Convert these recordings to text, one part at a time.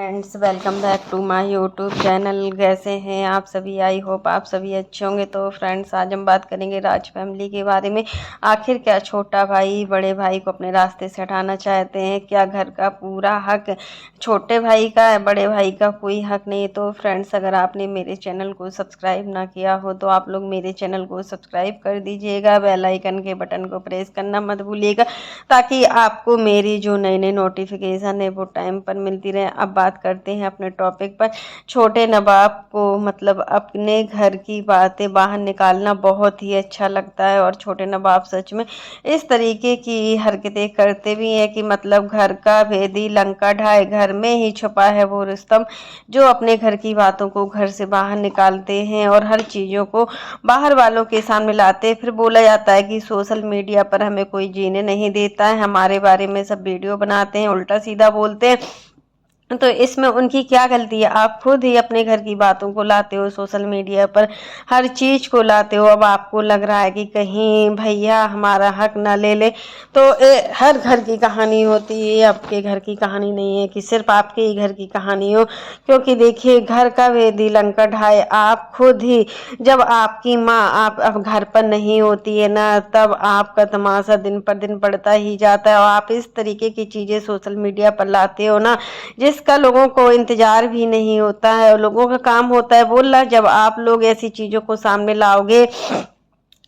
Friends, welcome back to my YouTube channel. कैसे हैं आप सभी? आई होप आप सभी अच्छे होंगे। तो फ्रेंड्स, आज हम बात करेंगे राज फैमिली के बारे में। आखिर क्या छोटा भाई बड़े भाई को अपने रास्ते से हटाना चाहते हैं? क्या घर का पूरा हक छोटे भाई का है, बड़े भाई का कोई हक नहीं? तो फ्रेंड्स, अगर आपने मेरे चैनल को सब्सक्राइब ना किया हो तो आप लोग मेरे चैनल को सब्सक्राइब कर दीजिएगा। बेल आइकन के बटन को प्रेस करना मत भूलिएगा, ताकि आपको मेरी जो नई नई नोटिफिकेशन है वो टाइम पर मिलती रहे। अब बात करते हैं अपने टॉपिक पर। छोटे नवाब को मतलब अपने घर की बातें बाहर निकालना बहुत ही अच्छा लगता है, और छोटे नवाब सच में इस तरीके की हरकतें करते भी हैं कि मतलब घर का भेदी लंका ढाए। घर में ही छुपा है वो रुस्तम, जो अपने घर की बातों को घर से बाहर निकालते हैं और हर चीज़ों को बाहर वालों के सामने लाते हैं। फिर बोला जाता है कि सोशल मीडिया पर हमें कोई जीने नहीं देता है, हमारे बारे में सब वीडियो बनाते हैं, उल्टा सीधा बोलते हैं। तो इसमें उनकी क्या गलती है? आप खुद ही अपने घर की बातों को लाते हो सोशल मीडिया पर, हर चीज़ को लाते हो। अब आपको लग रहा है कि कहीं भैया हमारा हक ना ले ले। तो हर घर की कहानी होती है, आपके घर की कहानी नहीं है कि सिर्फ आपके ही घर की कहानी हो। क्योंकि देखिए, घर का वेदी लंका ढाए। आप खुद ही, जब आपकी माँ आप अब घर पर नहीं होती है ना, तब आपका तमाशा दिन पर दिन बढ़ता ही जाता है। और आप इस तरीके की चीज़ें सोशल मीडिया पर लाते हो ना, जिसका लोगों को इंतजार भी नहीं होता है। लोगों का काम होता है बोलना। जब आप लोग ऐसी चीज़ों को सामने लाओगे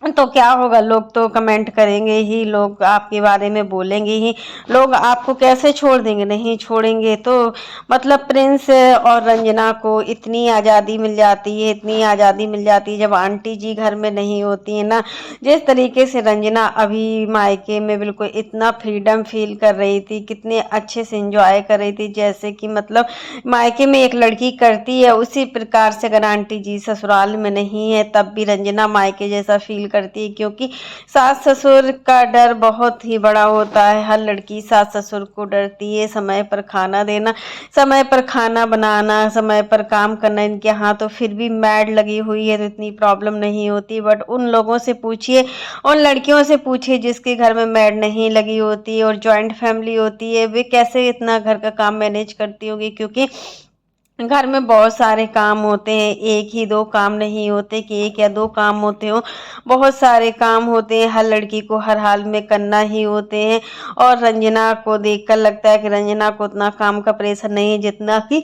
तो क्या होगा? लोग तो कमेंट करेंगे ही, लोग आपके बारे में बोलेंगे ही। लोग आपको कैसे छोड़ देंगे? नहीं छोड़ेंगे। तो मतलब प्रिंस और रंजना को इतनी आज़ादी मिल जाती है, इतनी आज़ादी मिल जाती है जब आंटी जी घर में नहीं होती है ना। जिस तरीके से रंजना अभी मायके में बिल्कुल इतना फ्रीडम फील कर रही थी, कितने अच्छे से एंजॉय कर रही थी, जैसे कि मतलब मायके में एक लड़की करती है, उसी प्रकार से अगर आंटी जी ससुराल में नहीं है तब भी रंजना मायके जैसा फील करती है। क्योंकि सास ससुर का डर बहुत ही बड़ा होता है। हर लड़की सास ससुर को डरती है। समय पर खाना देना, समय पर खाना बनाना, समय पर काम करना इनके यहाँ तो फिर भी मैड लगी हुई है तो इतनी प्रॉब्लम नहीं होती। बट उन लोगों से पूछिए, उन लड़कियों से पूछिए जिसके घर में मैड नहीं लगी होती और जॉइंट फैमिली होती है, वे कैसे इतना घर का काम मैनेज करती होगी। क्योंकि घर में बहुत सारे काम होते हैं, एक ही दो काम नहीं होते कि एक या दो काम होते हो, बहुत सारे काम होते हैं। हर लड़की को हर हाल में करना ही होते हैं। और रंजना को देखकर लगता है कि रंजना को उतना काम का प्रेशर नहीं है जितना कि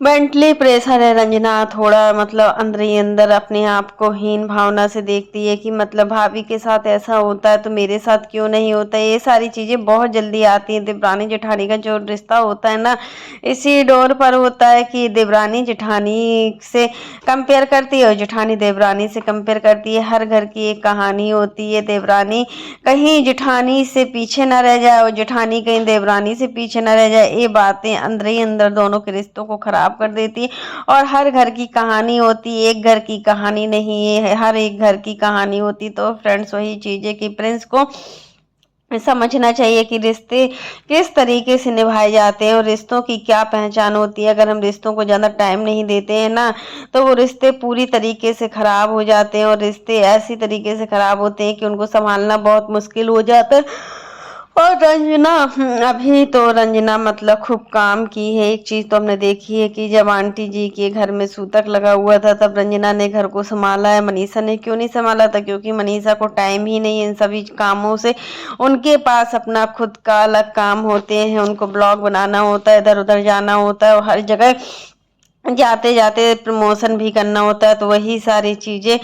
मेंटली प्रेशर है। रंजना थोड़ा मतलब अंदर ही अंदर अपने आप को हीन भावना से देखती है कि मतलब भाभी के साथ ऐसा होता है तो मेरे साथ क्यों नहीं होता। ये सारी चीज़ें बहुत जल्दी आती हैं। देवरानी जेठानी का जो रिश्ता होता है ना, इसी डोर पर होता है कि देवरानी जेठानी से कंपेयर करती है और जेठानी देवरानी से कंपेयर करती है। हर घर की एक कहानी होती है। देवरानी कहीं जेठानी से पीछे न रह जाए और जेठानी कहीं देवरानी से पीछे न रह जाए, ये बातें अंदर ही अंदर दोनों के रिश्तों को खराब कर देती है। और हर घर की कहानी होती है, एक घर की कहानी नहीं है, हर एक घर की कहानी होती। तो फ्रेंड्स, वही चीज़ है कि प्रिंस को समझना चाहिए कि रिश्ते किस तरीके से निभाए जाते हैं और रिश्तों की क्या पहचान होती है। अगर हम रिश्तों को ज़्यादा टाइम नहीं देते हैं ना, तो वो रिश्ते पूरी तरीके से ख़राब हो जाते हैं। और रिश्ते ऐसी तरीके से ख़राब होते हैं कि उनको संभालना बहुत मुश्किल हो जाता है। और रंजना, अभी तो रंजना मतलब खूब काम की है। एक चीज़ तो हमने देखी है कि जब आंटी जी के घर में सूतक लगा हुआ था तब रंजना ने घर को संभाला है। मनीषा ने क्यों नहीं संभाला था? क्योंकि मनीषा को टाइम ही नहीं है इन सभी कामों से। उनके पास अपना खुद का अलग काम होते हैं, उनको ब्लॉग बनाना होता है, इधर उधर जाना होता है और हर जगह जाते जाते प्रमोशन भी करना होता है। तो वही सारी चीज़ें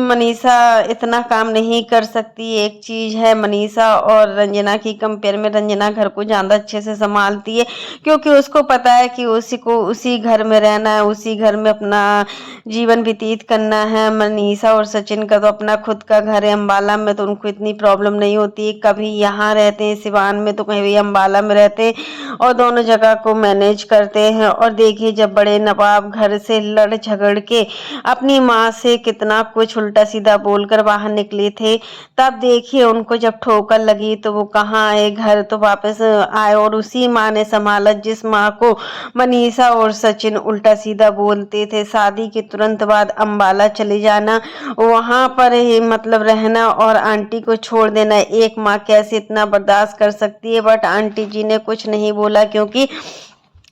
मनीषा इतना काम नहीं कर सकती। एक चीज़ है, मनीषा और रंजना की कंपेयर में रंजना घर को ज़्यादा अच्छे से संभालती है, क्योंकि उसको पता है कि उसी को उसी घर में रहना है, उसी घर में अपना जीवन व्यतीत करना है। मनीषा और सचिन का तो अपना खुद का घर है अम्बाला में, तो उनको इतनी प्रॉब्लम नहीं होती। कभी यहाँ रहते हैं सिवान में तो कभी अम्बाला में रहते हैं और दोनों जगह को मैनेज करते हैं। और देखिए, जब बड़े नवाब घर से लड़ झगड़ के अपनी माँ से कितना कुछ उल्टा सीधा बोलकर बाहर निकले थे, तब देखिए उनको जब ठोकर लगी तो वो कहाँ आए, घर तो वापस आए और उसी माँ ने संभाला जिस माँ को मनीषा और सचिन उल्टा सीधा बोलते थे। शादी के तुरंत बाद अम्बाला चले जाना, वहाँ पर ही मतलब रहना और आंटी को छोड़ देना, एक माँ कैसे इतना बर्दाश्त कर सकती है? बट आंटी जी ने कुछ नहीं बोला, क्योंकि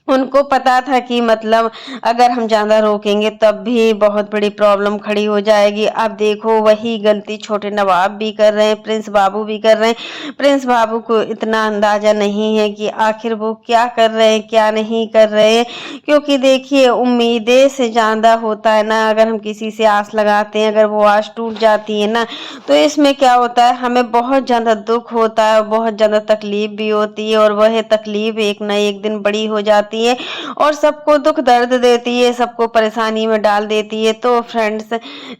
उनको पता था कि मतलब अगर हम ज़्यादा रोकेंगे तब भी बहुत बड़ी प्रॉब्लम खड़ी हो जाएगी। अब देखो वही गलती छोटे नवाब भी कर रहे हैं, प्रिंस बाबू भी कर रहे हैं। प्रिंस बाबू को इतना अंदाज़ा नहीं है कि आखिर वो क्या कर रहे हैं, क्या नहीं कर रहे हैं। क्योंकि देखिए उम्मीदें से ज़्यादा होता है ना, अगर हम किसी से आस लगाते हैं, अगर वो आस टूट जाती है ना, तो इसमें क्या होता है, हमें बहुत ज़्यादा दुःख होता है, बहुत ज़्यादा तकलीफ़ भी होती है और वह तकलीफ़ एक ना एक दिन बड़ी हो जाती है और सबको दुख दर्द देती है, सबको परेशानी में डाल देती है। तो फ्रेंड्स,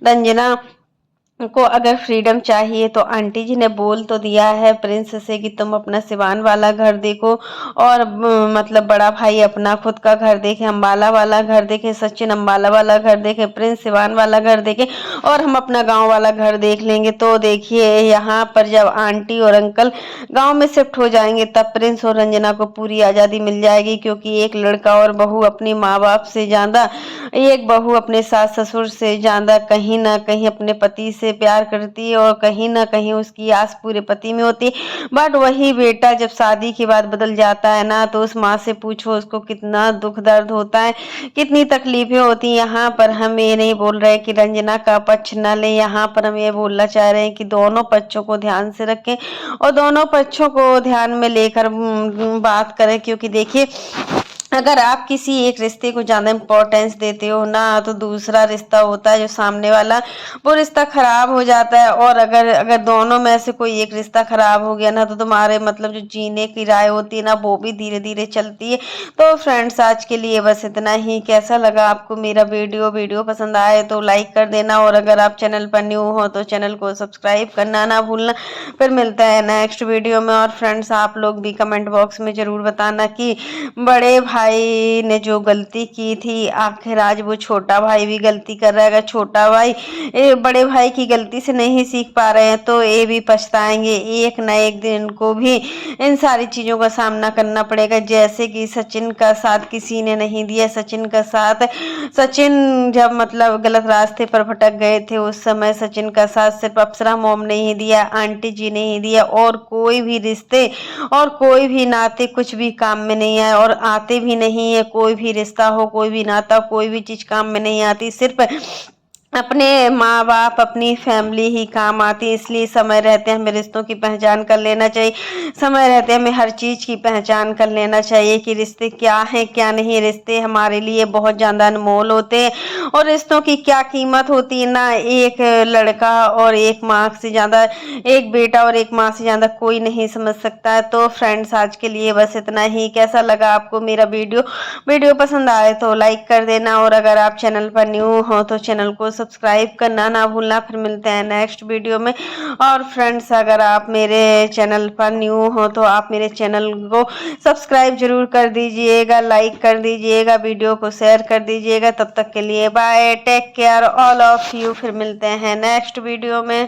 रंजना को अगर फ्रीडम चाहिए तो आंटी जी ने बोल तो दिया है प्रिंस से कि तुम अपना सिवान वाला घर देखो और मतलब बड़ा भाई अपना खुद का घर देखे, अम्बाला वाला घर देखे, सचिन अम्बाला वाला घर देखे, प्रिंस सिवान वाला घर देखे और हम अपना गांव वाला घर देख लेंगे। तो देखिए यहाँ पर जब आंटी और अंकल गांव में शिफ्ट हो जाएंगे तब प्रिंस और रंजना को पूरी आज़ादी मिल जाएगी, क्योंकि एक लड़का और बहू अपनी माँ बाप से ज़्यादा, एक बहू अपने सास ससुर से ज़्यादा कहीं ना कहीं अपने पति से प्यार करती है और कहीं ना कहीं उसकी आस पूरे पति में होती है। बट वही बेटा जब शादी के बाद बदल जाता है ना, तो उस माँ से पूछो उसको कितना दुख दर्द होता है, कितनी तकलीफें होती हैं। यहाँ पर हम ये नहीं बोल रहे कि रंजना का पक्ष न ले, यहाँ पर हम ये बोलना चाह रहे हैं कि दोनों पक्षों को ध्यान से रखें और दोनों पक्षों को ध्यान में लेकर बात करें। क्योंकि देखिए अगर आप किसी एक रिश्ते को ज़्यादा इम्पोर्टेंस देते हो ना, तो दूसरा रिश्ता होता है जो सामने वाला, वो रिश्ता खराब हो जाता है। और अगर अगर दोनों में से कोई एक रिश्ता खराब हो गया ना, तो तुम्हारे मतलब जो जीने की राय होती है ना, वो भी धीरे धीरे चलती है। तो फ्रेंड्स आज के लिए बस इतना ही। कैसा लगा आपको मेरा वीडियो पसंद आए तो लाइक कर देना और अगर आप चैनल पर न्यू हो तो चैनल को सब्सक्राइब करना ना भूलना। फिर मिलता है नेक्स्ट वीडियो में। और फ्रेंड्स आप लोग भी कमेंट बॉक्स में ज़रूर बताना कि बड़े भाई ने जो गलती की थी, आखिर आज वो छोटा भाई भी गलती कर रहा है। अगर छोटा भाई बड़े भाई की गलती से नहीं सीख पा रहे हैं तो ये भी पछताएंगे, एक ना एक दिन इनको भी इन सारी चीज़ों का सामना करना पड़ेगा। जैसे कि सचिन का साथ किसी ने नहीं दिया, सचिन का साथ, सचिन जब मतलब गलत रास्ते पर भटक गए थे उस समय सचिन का साथ सिर्फ अप्सरा मोम ने ही दिया, आंटी जी ने ही दिया, और कोई भी रिश्ते और कोई भी नाते कुछ भी काम में नहीं आए और आते भी नहीं है। कोई भी रिश्ता हो, कोई भी नाता, कोई भी चीज काम में नहीं आती, सिर्फ अपने माँ बाप अपनी फैमिली ही काम आती है। इसलिए समय रहते हमें रिश्तों की पहचान कर लेना चाहिए, समय रहते हमें हर चीज़ की पहचान कर लेना चाहिए कि रिश्ते क्या हैं क्या नहीं। रिश्ते हमारे लिए बहुत ज़्यादा अनमोल होते हैं और रिश्तों की क्या कीमत होती है ना, एक लड़का और एक माँ से ज़्यादा, एक बेटा और एक माँ से ज़्यादा कोई नहीं समझ सकता है। तो फ्रेंड्स आज के लिए बस इतना ही। कैसा लगा आपको मेरा वीडियो पसंद आए तो लाइक कर देना और अगर आप चैनल पर न्यू हो तो चैनल को सब्सक्राइब करना ना भूलना। फिर मिलते हैं नेक्स्ट वीडियो में। और फ्रेंड्स अगर आप मेरे चैनल पर न्यू हो तो आप मेरे चैनल को सब्सक्राइब जरूर कर दीजिएगा, लाइक कर दीजिएगा, वीडियो को शेयर कर दीजिएगा। तब तक के लिए bye, take care all of you. फिर मिलते हैं नेक्स्ट वीडियो में।